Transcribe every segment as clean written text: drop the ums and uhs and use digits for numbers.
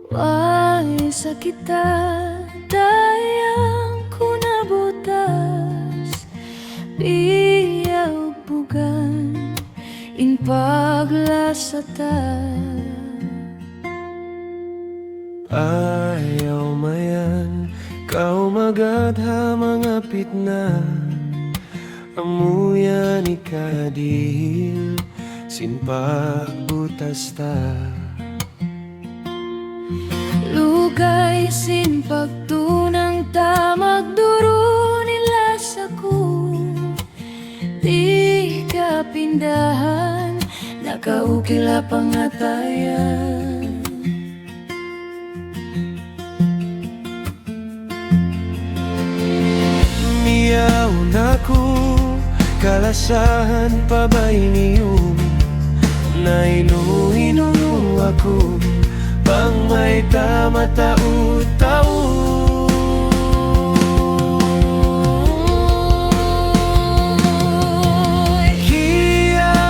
May sakita dayang kunabutas biyaw bugan in paglasata. Ayaw mayan kau magadha mga pitna amuyan ikadihil sin pagbutas ta. Lugay sin pagtunang ta magduro nila sa ku. Di ka pindahan, nakaukila pangatayan. Miyaw na ku kalasahan pa ba iniyong nainuhino ako pang may tama tao-tao.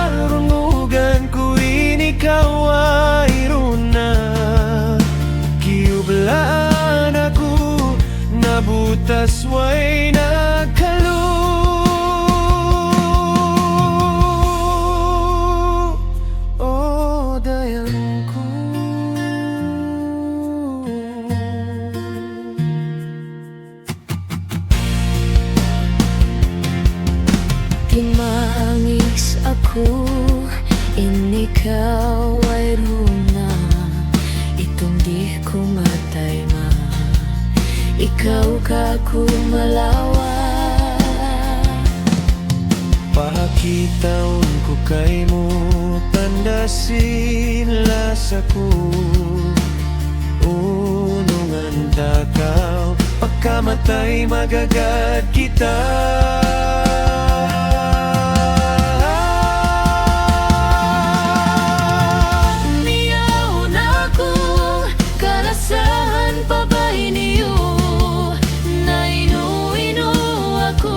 Kiyarungugan ko inikaw ay runa kiyublaan ako nabutas way nagkalo. Oh, dayan ko Timangis ako, inikaw ay runa. Itong di ko matayma, ikaw ka kumalawa. Pakitaon ko kay mo pandasin lasaku unungan takaw pagkamatay magagad kita. Miyaw na ko, kalasahan pa ba iniyo? Nainu-inu ako,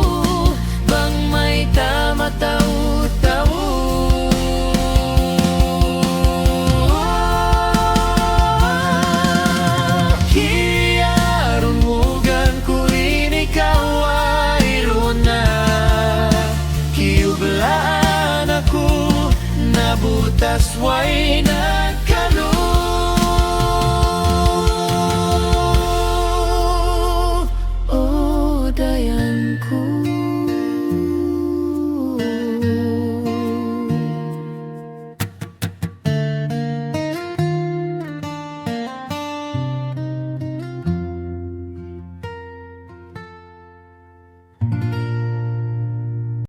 bang may tama tao-tao? Kiyarungugan ko rin ikaw ay runa kiyublaan ako nabutas way na